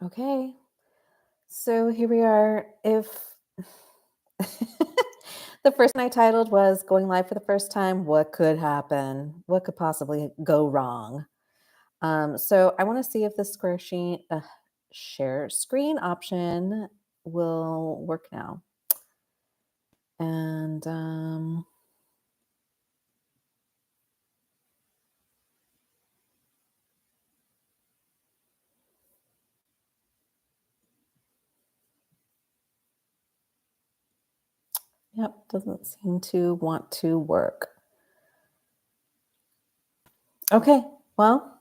Okay, so here we are. If the first one I titled was Going Live for the First Time, what could happen? What could possibly go wrong? So I want to see if the share screen option will work now. And yep, doesn't seem to want to work. Okay, well,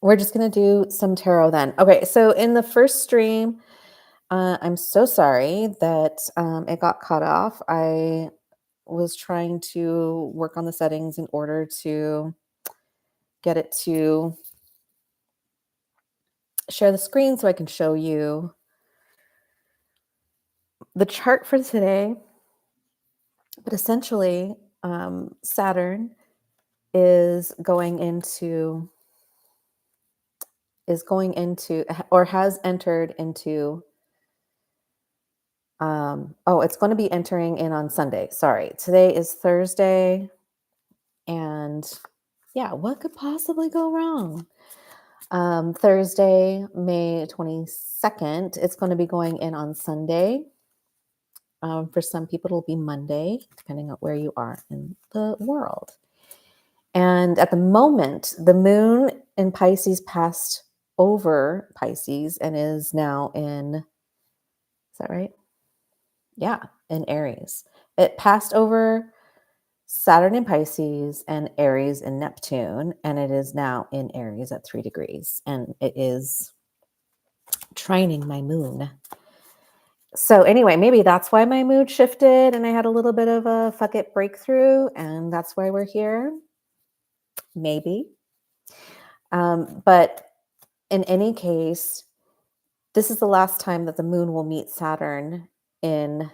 we're just going to do some tarot then. Okay, so in the first stream, I'm so sorry that it got cut off. I was trying to work on the settings in order to get it to share the screen so I can show you the chart for today. But essentially, Saturn is going into or has entered into it's going to be entering in on Sunday. Sorry. Today is Thursday. And yeah, what could possibly go wrong? Thursday, May 22nd, it's going to be going in on Sunday. For some people, it'll be Monday, depending on where you are in the world. And at the moment, the moon in Pisces passed over Pisces and is now is that right? Yeah, in Aries. It passed over Saturn in Pisces and Aries in Neptune, and it is now in Aries at 3 degrees, and it is trining my moon. So anyway, maybe that's why my mood shifted and I had a little bit of a fuck it breakthrough, and that's why we're here. Maybe. But in any case, this is the last time that the moon will meet Saturn in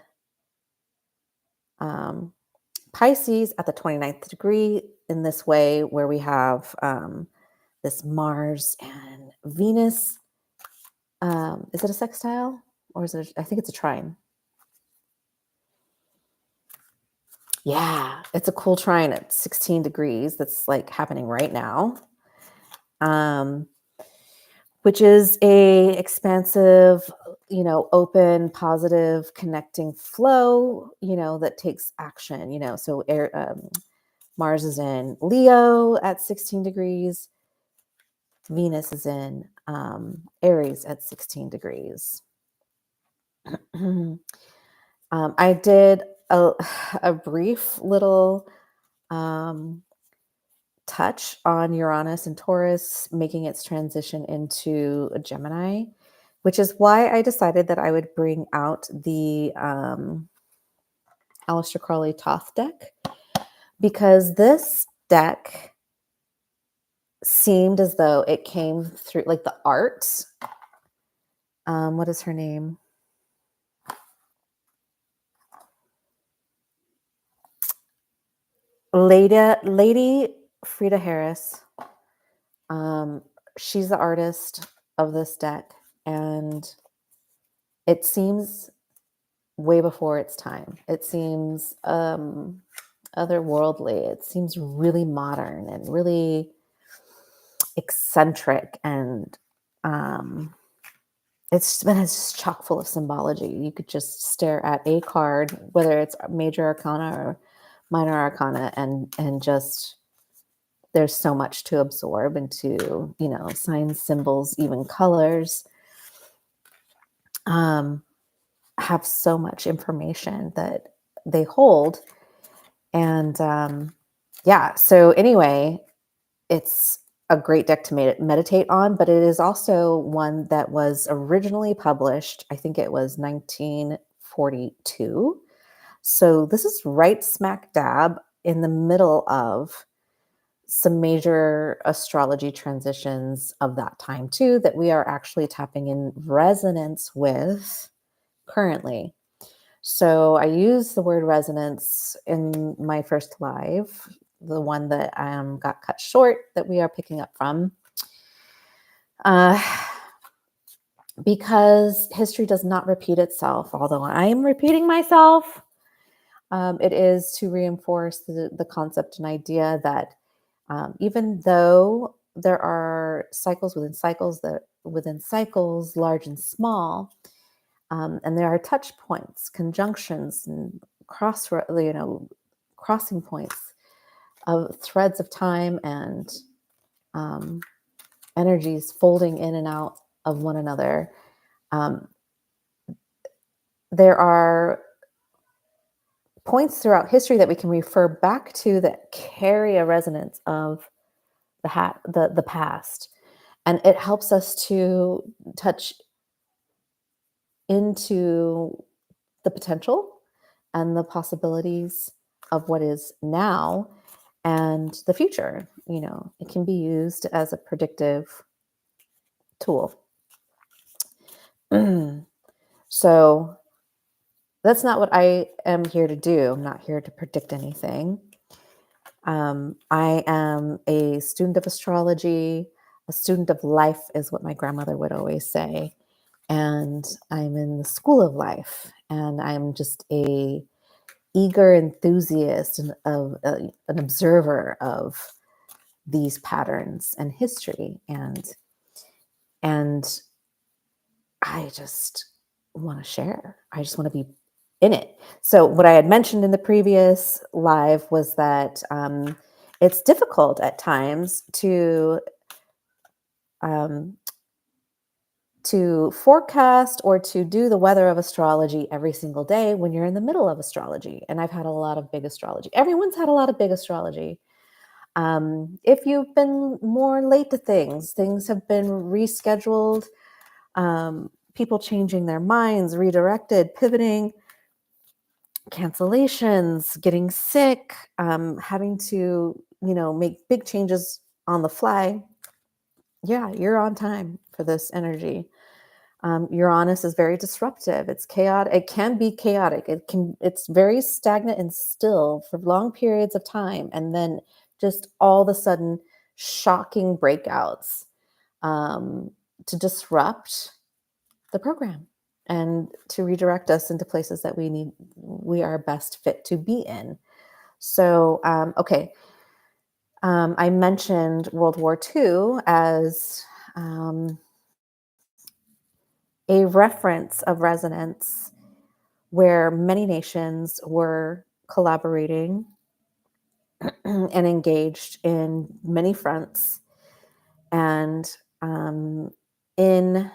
Pisces at the 29th degree in this way, where we have this Mars and Venus. Is it a sextile or is it? I think it's a trine. Yeah, it's a cool trine at 16 degrees. That's like happening right now. Which is a expansive, open, positive, connecting flow, that takes action, so Mars is in Leo at 16 degrees. Venus is in Aries at 16 degrees. I did a brief little touch on Uranus and Taurus making its transition into a Gemini, which is why I decided that I would bring out the Alister Crowley Thoth deck, because this deck seemed as though it came through like the art. What is her name? Lady Frida Harris. She's the artist of this deck, and it seems way before its time. It seems otherworldly. It seems really modern and really eccentric, and it's just chock full of symbology. You could just stare at a card, whether it's major arcana or minor arcana, and just there's so much to absorb into, signs, symbols, even colors. Have so much information that they hold. And so anyway, it's a great deck to meditate on, but it is also one that was originally published, I think it was 1942. So this is right smack dab in the middle of some major astrology transitions of that time too, that we are actually tapping in resonance with currently. So I use the word resonance in my first live, the one that got cut short, that we are picking up from. because history does not repeat itself, although I am repeating myself. It is to reinforce the concept and idea that even though there are cycles within cycles, that within cycles, large and small, and there are touch points, conjunctions, and crossing points of threads of time and um, energies folding in and out of one another. Um, there are points throughout history that we can refer back to that carry a resonance of the past, and it helps us to touch into the potential and the possibilities of what is now and the future. It can be used as a predictive tool. So that's not what I am here to do. I'm not here to predict anything. I am a student of astrology. A student of life is what my grandmother would always say. And I'm in the school of life, and I'm just a eager enthusiast and an observer of these patterns and history, and I just want to share. I just want to be in it. So what I had mentioned in the previous live was that it's difficult at times um, to forecast or to do the weather of astrology every single day when you're in the middle of astrology. And I've had a lot of big astrology. Everyone's had a lot of big astrology. If you've been more late to things have been rescheduled, people changing their minds, redirected, pivoting, cancellations, getting sick, having to, make big changes on the fly. Yeah, you're on time for this energy. Uranus is very disruptive. It's chaotic. It can be chaotic. It's very stagnant and still for long periods of time, and then just all of a sudden, shocking breakouts to disrupt the program and to redirect us into places that we are best fit to be in. So, okay, I mentioned World War II as a reference of resonance where many nations were collaborating and engaged in many fronts. And in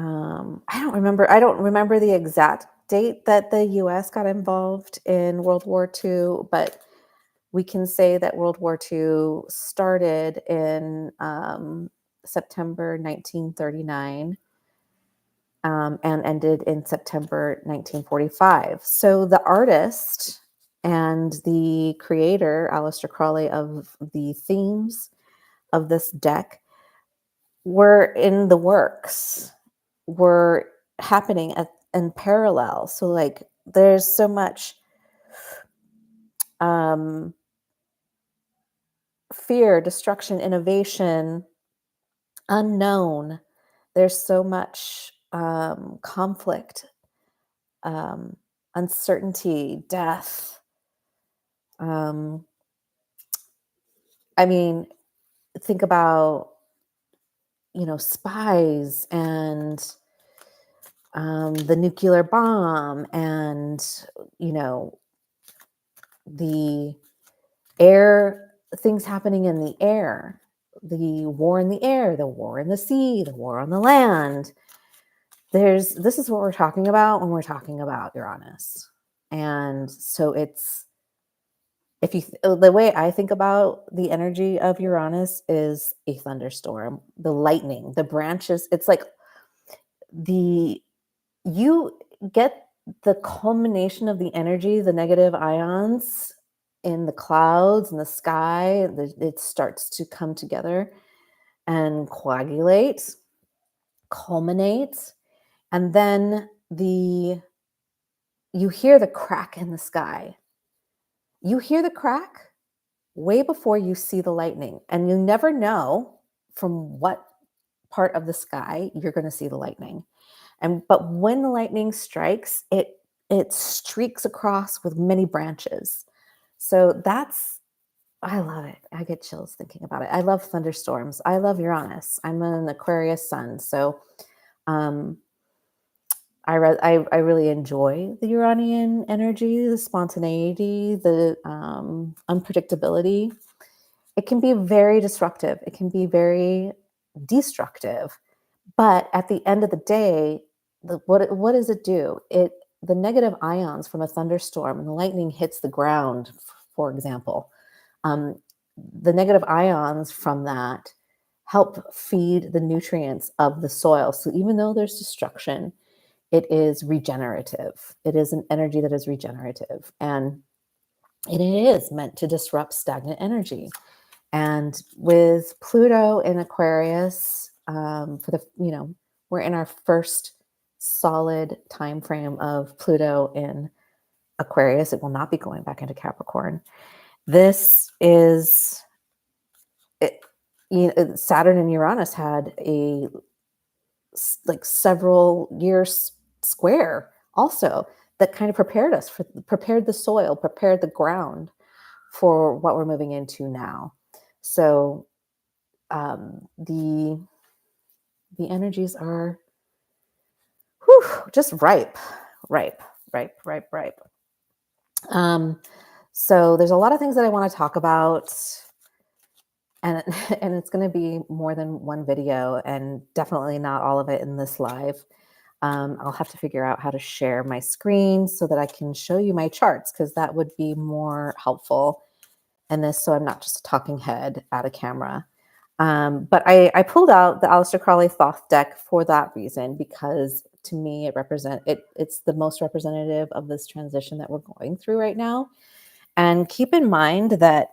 I don't remember the exact date that the US got involved in World War II, but we can say that World War II started in September 1939 and ended in September 1945. So the artist and the creator, Alister Crowley, of the themes of this deck were in the works, were happening in parallel. So like there's so much fear, destruction, innovation, unknown. There's so much conflict, uncertainty, death. I mean, think about, spies and the nuclear bomb and, the air, things happening in the air, the war in the air, the war in the sea, the war on the land. This is what we're talking about when we're talking about Uranus. And so the way I think about the energy of Uranus is a thunderstorm, the lightning, the branches. It's like you get the culmination of the energy, the negative ions in the clouds and the sky. It starts to come together and coagulate, culminate, and then you hear the crack in the sky. You hear the crack way before you see the lightning, and you never know from what part of the sky, you're going to see the lightning. But when the lightning strikes, it streaks across with many branches. So that's I love it. I get chills thinking about it. I love thunderstorms. I love Uranus. I'm an Aquarius sun, so um, I really enjoy the Uranian energy, the spontaneity, the unpredictability. It can be very disruptive. It can be very destructive. But at the end of the day, what does it do? The negative ions from a thunderstorm and the lightning hits the ground, for example. Um, the negative ions from that help feed the nutrients of the soil. So even though there's destruction, it is regenerative. It is an energy that is regenerative, and it is meant to disrupt stagnant energy. And with Pluto in Aquarius, we're in our first solid time frame of Pluto in Aquarius. It will not be going back into Capricorn. This is it, Saturn and Uranus had a like several years square also that kind of prepared the soil, prepared the ground for what we're moving into now. So the energies are just ripe, ripe, ripe, ripe, ripe. So there's a lot of things that I want to talk about, and and it's going to be more than one video, and definitely not all of it in this live. I'll have to figure out how to share my screen so that I can show you my charts, because that would be more helpful in this, so I'm not just a talking head at a camera. But I pulled out the Alister Crowley Thoth deck for that reason, because to me it's the most representative of this transition that we're going through right now. And keep in mind that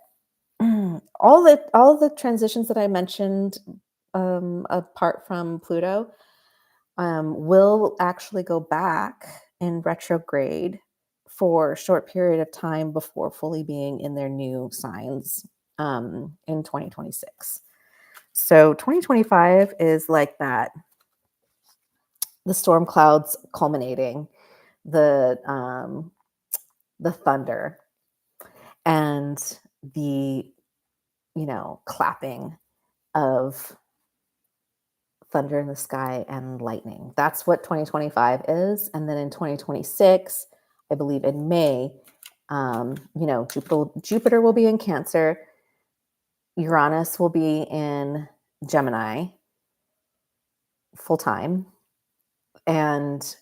all the transitions that I mentioned, apart from Pluto, will actually go back in retrograde for a short period of time before fully being in their new signs in 2026. So 2025 is like that. The storm clouds culminating, the thunder, and the clapping of thunder in the sky and lightning. That's what 2025 is. And then in 2026, I believe in May, Jupiter will be in Cancer, Uranus will be in Gemini full time, and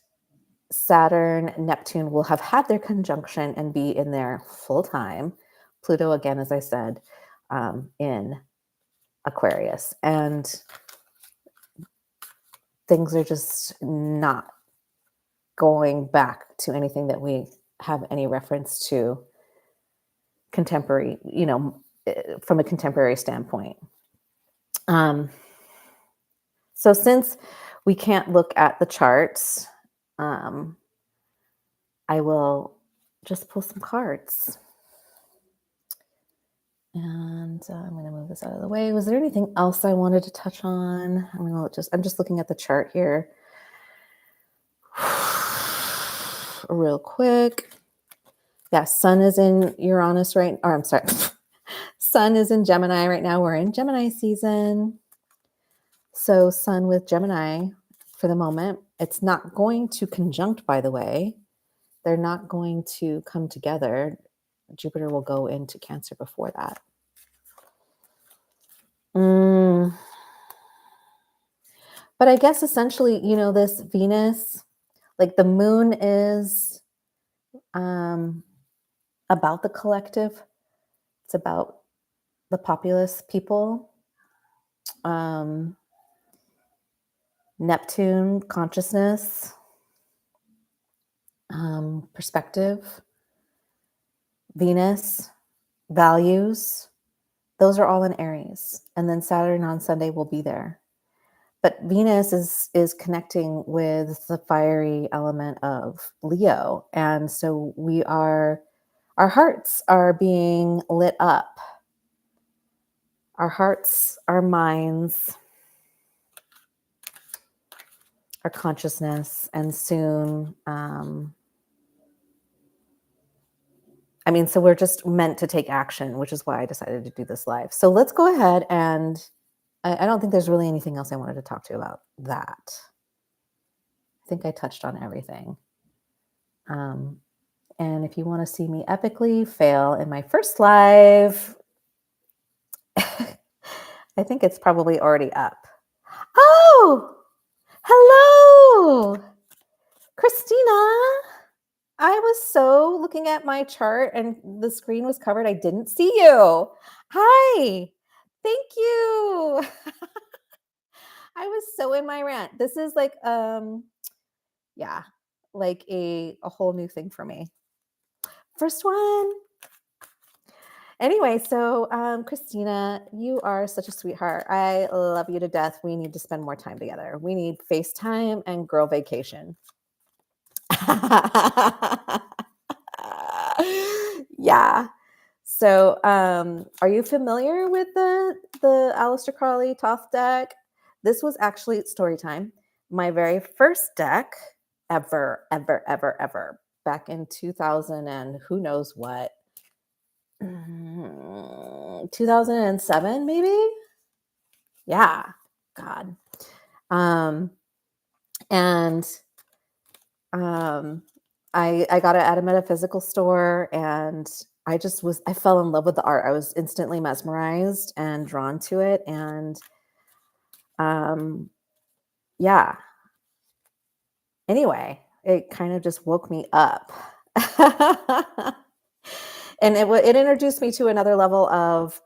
Saturn, Neptune will have had their conjunction and be in there full time. Pluto, again, as I said, in Aquarius. And things are just not going back to anything that we have any reference to contemporary, from a contemporary standpoint. So since we can't look at the charts, I will just pull some cards. And I'm going to move this out of the way. Was there anything else I wanted to touch on? I'm just looking at the chart here real quick. Yeah, Sun is in Uranus I'm sorry. Sun is in Gemini right now. We're in Gemini season. So Sun with Gemini for the moment. It's not going to conjunct, by the way. They're not going to come together. Jupiter will go into Cancer before that. But I guess essentially, this Venus, like the moon is about the collective. It's about the populous people. Neptune, consciousness, perspective. Venus, values. Those are all in Aries. And then Saturn on Sunday will be there. But Venus is connecting with the fiery element of Leo. And so our hearts are being lit up. Our hearts, our minds, our consciousness, and soon, so we're just meant to take action, which is why I decided to do this live. So let's go ahead and I don't think there's really anything else I wanted to talk to you about that. I think I touched on everything. And if you want to see me epically fail in my first live, I think it's probably already up. Oh, hello, Christina. I was so looking at my chart and the screen was covered. I didn't see you. Hi. Thank you. I was so in my rant. This is like like a whole new thing for me. First one. Anyway, so Christina, you are such a sweetheart. I love you to death. We need to spend more time together. We need FaceTime and girl vacation. Yeah. So are you familiar with the Alister Crowley Thoth deck? This was actually story time. My very first deck ever, back in 2000 and who knows what. 2007 maybe. Yeah, God. I got it at a metaphysical store, and I fell in love with the art. I was instantly mesmerized and drawn to it, and yeah. Anyway, it kind of just woke me up. And it introduced me to another level of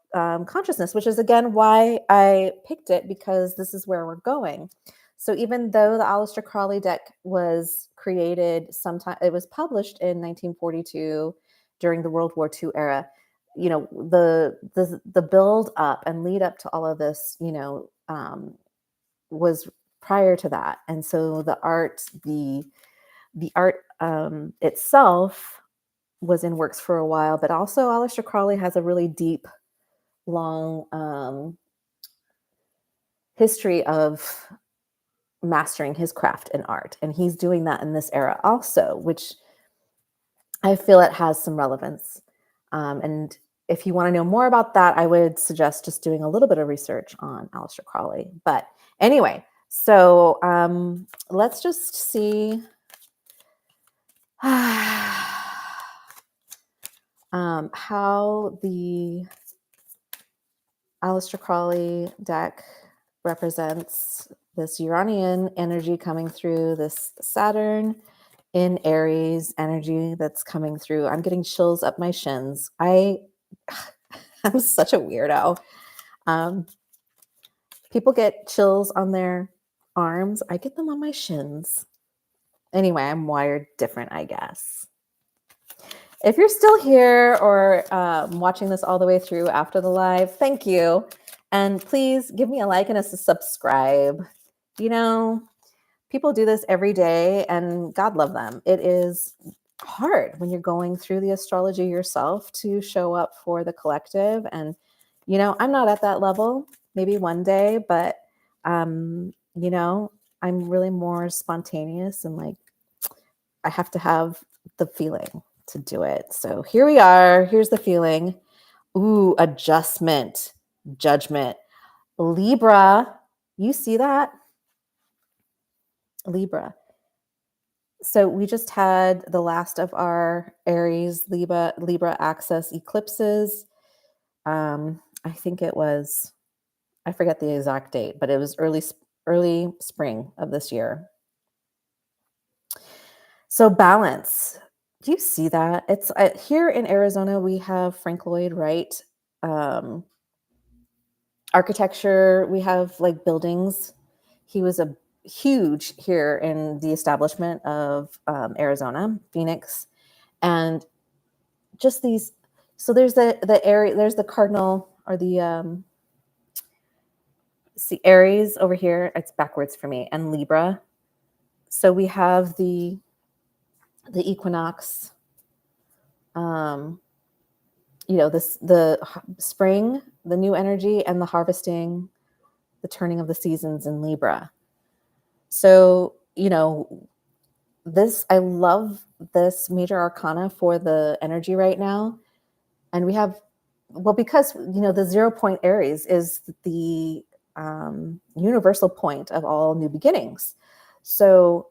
consciousness, which is, again, why I picked it, because this is where we're going. So even though the Alister Crowley deck was created it was published in 1942 during the World War II era, the build up and lead up to all of this, was prior to that. And so the art itself was in works for a while, but also Alister Crowley has a really deep, long history of mastering his craft and art. And he's doing that in this era also, which I feel it has some relevance. And if you want to know more about that, I would suggest just doing a little bit of research on Alister Crowley. But anyway, so let's just see how the Alister Crowley deck represents this Uranian energy coming through, this Saturn in Aries energy that's coming through. I'm getting chills up my shins. I'm such a weirdo. People get chills on their arms. I get them on my shins. Anyway, I'm wired different, I guess. If you're still here or watching this all the way through after the live, thank you. And please give me a like and a subscribe. People do this every day, and God love them. It is hard when you're going through the astrology yourself to show up for the collective. And, I'm not at that level, maybe one day, but, I'm really more spontaneous, and like, I have to have the feeling to do it. So here we are. Here's the feeling. Ooh, adjustment, judgment. Libra, you see that? Libra. So we just had the last of our Aries Libra axis eclipses. I think it was, I forget the exact date, but it was early spring of this year. So balance. Do you see that? It's here in Arizona, we have Frank Lloyd Wright architecture. We have like buildings. He was a huge here in the establishment of Arizona, Phoenix, and just these. So there's the area. There's the cardinal or the see Aries over here. It's backwards for me, and Libra. So we have the equinox. The spring, the new energy, and the harvesting, the turning of the seasons in Libra. So, you know, I love this major arcana for the energy right now. And we have, well, because, the 0 point Aries is the universal point of all new beginnings. So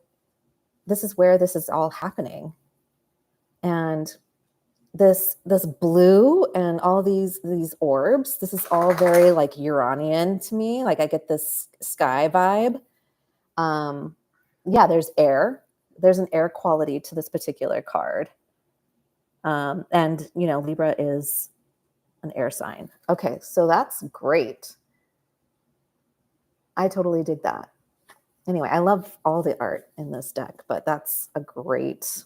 this is where this is all happening. And this blue and all these orbs, this is all very like Uranian to me. Like I get this sky vibe. Yeah, there's air. There's an air quality to this particular card. And Libra is an air sign. Okay, so that's great. I totally dig that. Anyway, I love all the art in this deck, but that's a great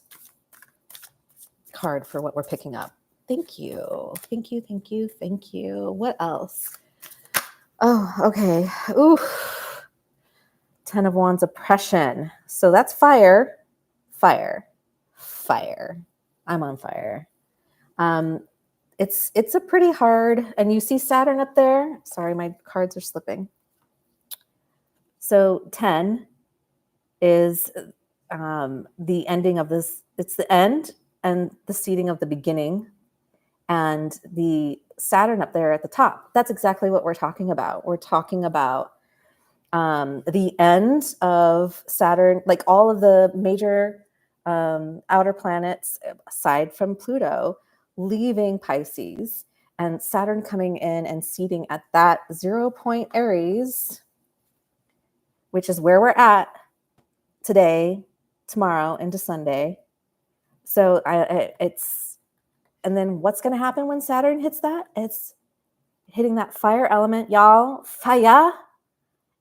card for what we're picking up. Thank you. Thank you, thank you, thank you. What else? Oh, okay. Ooh. 10 of Wands, oppression. So that's fire, fire, fire. I'm on fire. It's a pretty hard, and you see Saturn up there. Sorry, my cards are slipping. So 10 is the ending of this. It's the end and the seeding of the beginning, and the Saturn up there at the top. That's exactly what we're talking about. We're talking about the end of Saturn, like all of the major outer planets, aside from Pluto, leaving Pisces, and Saturn coming in and seating at that 0 point Aries, which is where we're at today, tomorrow, into Sunday. So and then what's going to happen when Saturn hits that? It's hitting that fire element, y'all. Fire.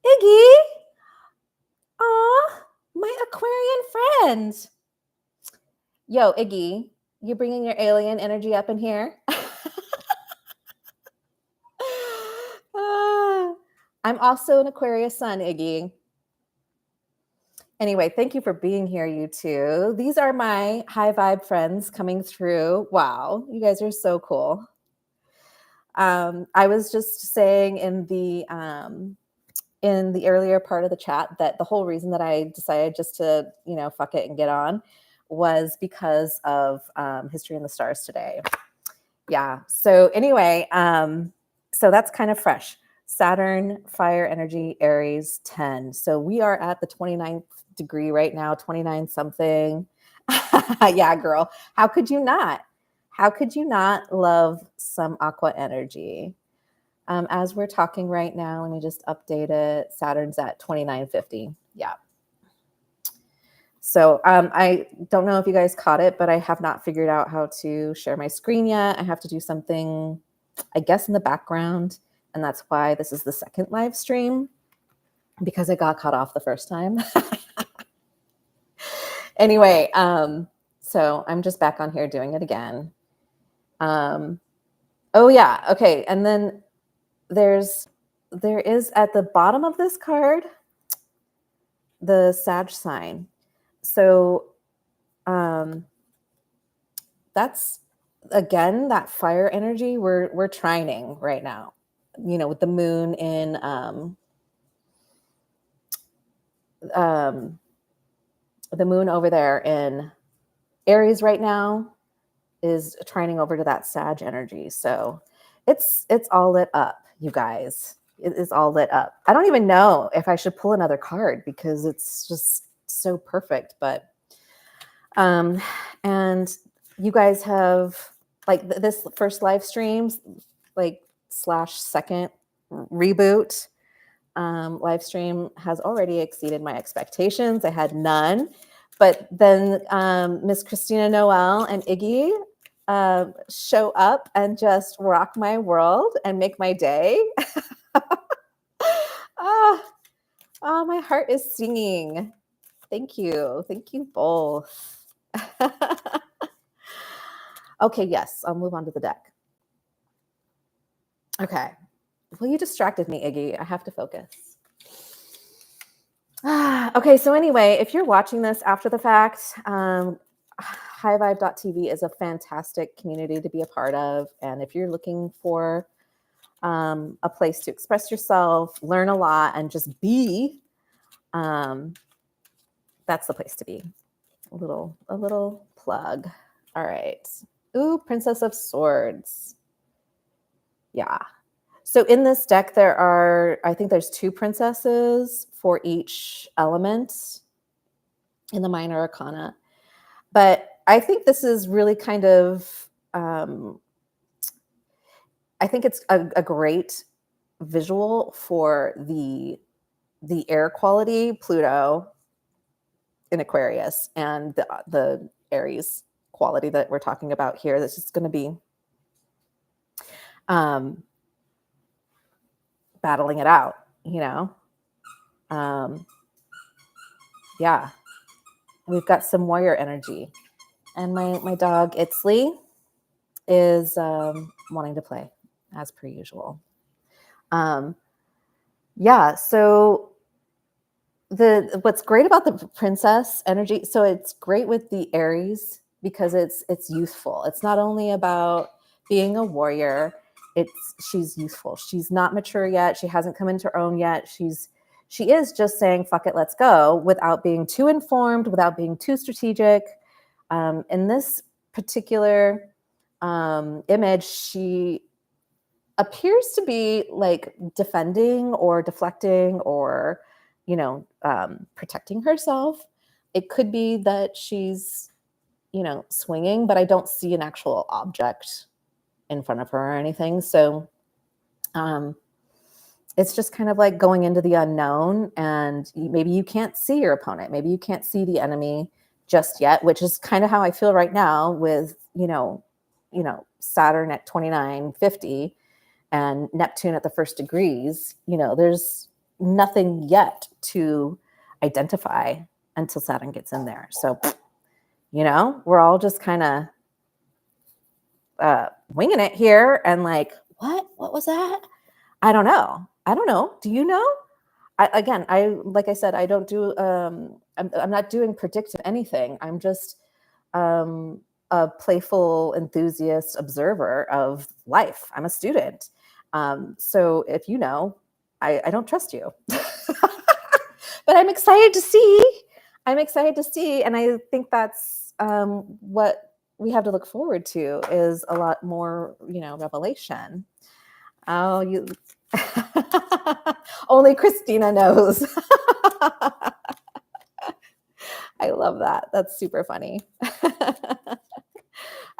Iggy. Aw, my Aquarian friend. Yo, Iggy, you bringing your alien energy up in here? I'm also an Aquarius sun, Iggy. Anyway, thank you for being here, you two. These are my high vibe friends coming through. Wow, you guys are so cool. I was just saying in the earlier part of the chat that the whole reason that I decided just to, fuck it and get on was because of History in the Stars today. Yeah. So anyway, so that's kind of fresh. Saturn, fire energy, Aries, 10. So we are at the 29th degree right now, 29 something. Yeah, girl. How could you not? How could you not love some aqua energy? As we're talking right now, let me just update it. Saturn's at 2950. Yeah. So I don't know if you guys caught it, but I have not figured out how to share my screen yet. I have to do something, I guess, in the background. And that's why this is the second live stream, because I got cut off the first time. Anyway, so I'm just back on here doing it again. Oh yeah, okay. And then there is at the bottom of this card the Sag sign. So that's again that fire energy we're trining right now, with the moon in the moon over there in Aries right now is trining over to that Sag energy. So it's all lit up, you guys. It is all lit up. I don't even know if I should pull another card because it's just so perfect. But and you guys have like this first live streams, like /second reboot live stream has already exceeded my expectations. I had none. But then Miss Christina Noel and Iggy show up and just rock my world and make my day. Oh, my heart is singing. Thank you. Thank you both. Okay, yes, I'll move on to the deck. Okay. Well, you distracted me, Iggy. I have to focus. Okay, so anyway, if you're watching this after the fact, highvibe.tv is a fantastic community to be a part of. And if you're looking for a place to express yourself, learn a lot, and just be, that's the place to be. A little plug. All right. Ooh, Princess of Swords. Yeah. So in this deck, I think there's 2 princesses for each element in the minor arcana. But I think this is really kind of, I think it's a great visual for the air quality, Pluto in Aquarius, and the Aries quality that we're talking about here. This is going to be battling it out, yeah, we've got some warrior energy, and my dog Itzley is wanting to play as per usual. Yeah, so what's great about the princess energy, so it's great with the Aries because it's youthful. It's not only about being a warrior, she's youthful. She's not mature yet. She hasn't come into her own yet. She is just saying, fuck it, let's go, without being too informed, without being too strategic. In this particular image, she appears to be like defending or deflecting or, protecting herself. It could be that she's, swinging, but I don't see an actual object in front of her or anything. So it's just kind of like going into the unknown, and maybe you can't see your opponent. Maybe you can't see the enemy just yet, which is kind of how I feel right now with, Saturn at 2950 and Neptune at the first degrees. There's nothing yet to identify until Saturn gets in there. So, we're all just kind of winging it here and like, what was that? I don't know. Do you know? Like I said, I don't do, I'm not doing predictive anything. I'm just a playful enthusiast observer of life. I'm a student. So if you know, I don't trust you, but I'm excited to see. And I think that's what we have to look forward to, is a lot more, revelation. Oh, you only Christina knows. I love that. That's super funny.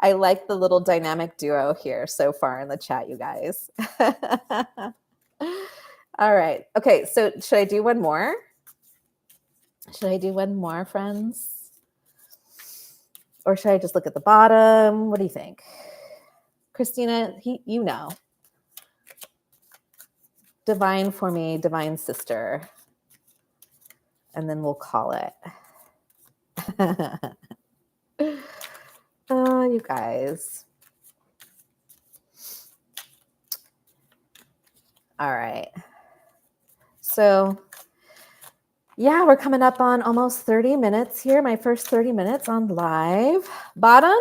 I like the little dynamic duo here so far in the chat, you guys. All right. Okay, so should I do one more? Friends? Or should I just look at the bottom? What do you think? Christina, divine for me, divine sister. And then we'll call it. Oh, you guys. All right. So, yeah, we're coming up on almost 30 minutes here. My first 30 minutes on live. Bottom,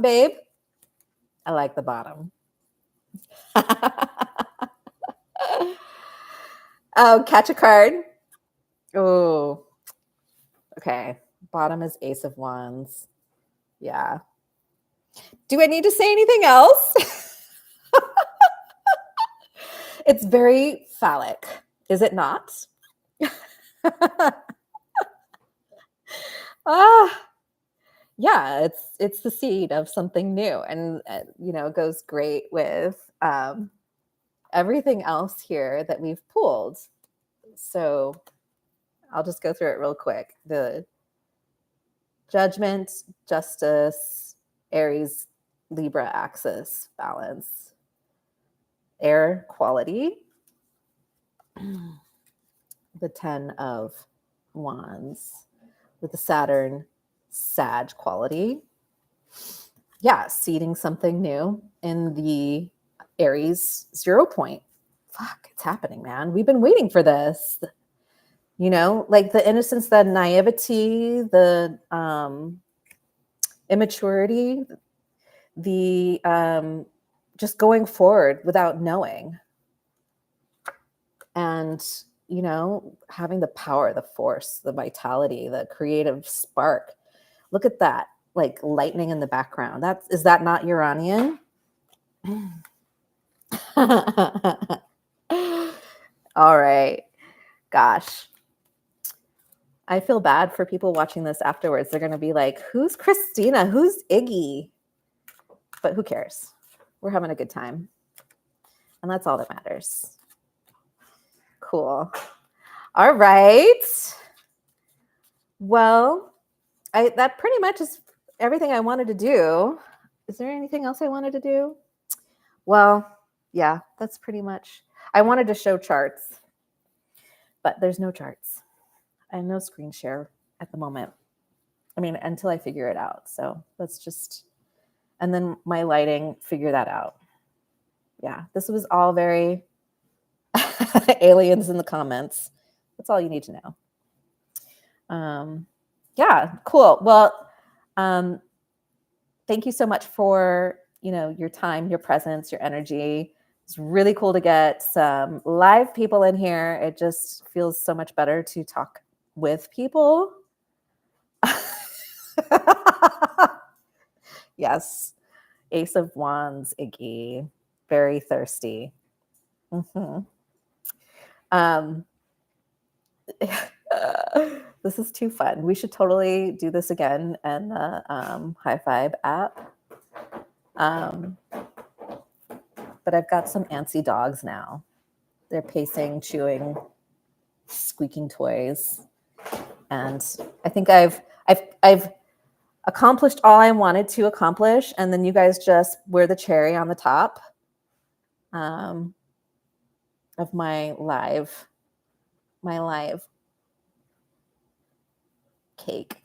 babe. I like the bottom. Oh, catch a card. Oh, okay. Bottom is Ace of Wands. Yeah. Do I need to say anything else? It's very phallic, is it not? Yeah, it's the seed of something new, and it goes great with everything else here that we've pulled. So I'll just go through it real quick. The Judgment, Justice, Aries, Libra axis, balance, air quality, the 10 of Wands with the Saturn, Sag quality. Yeah, seeding something new in the Aries 0 point. Fuck, it's happening, man. We've been waiting for this. Like the innocence, the naivety, the immaturity, the just going forward without knowing. And, you know, having the power, the force, the vitality, the creative spark. Look at that, like lightning in the background. Is that not Uranian? All right. Gosh. I feel bad for people watching this afterwards. They're going to be like, who's Christina? Who's Iggy? But who cares? We're having a good time. And that's all that matters. Cool. All right. Well, that pretty much is everything I wanted to do. Is there anything else I wanted to do? Well, yeah, that's pretty much. I wanted to show charts, but there's no charts. I have no screen share at the moment. I mean, until I figure it out. So let's just, and then my lighting, figure that out. Yeah, this was all very aliens in the comments. That's all you need to know. Yeah, cool. Well, thank you so much for, your time, your presence, your energy. It's really cool to get some live people in here. It just feels so much better to talk with people. Yes. Ace of Wands, Iggy. Very thirsty. Mm-hmm. This is too fun. We should totally do this again in the High Five app. But I've got some antsy dogs now. They're pacing, chewing, squeaking toys. And I think I've accomplished all I wanted to accomplish. And then you guys just were the cherry on the top of my live cake.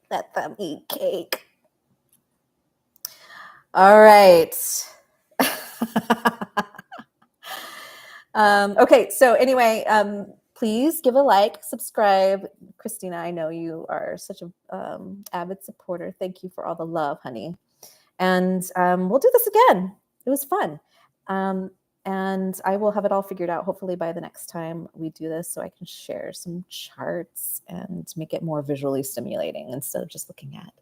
Let them eat cake. All right. Okay. So anyway, please give a like, subscribe. Christina, I know you are such a avid supporter. Thank you for all the love, honey. And we'll do this again. It was fun. And I will have it all figured out hopefully by the next time we do this, so I can share some charts and make it more visually stimulating instead of just looking at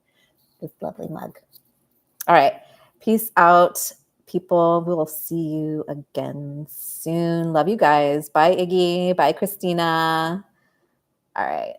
this lovely mug. All right. Peace out, people. We will see you again soon. Love you guys. Bye, Iggy. Bye, Christina. All right.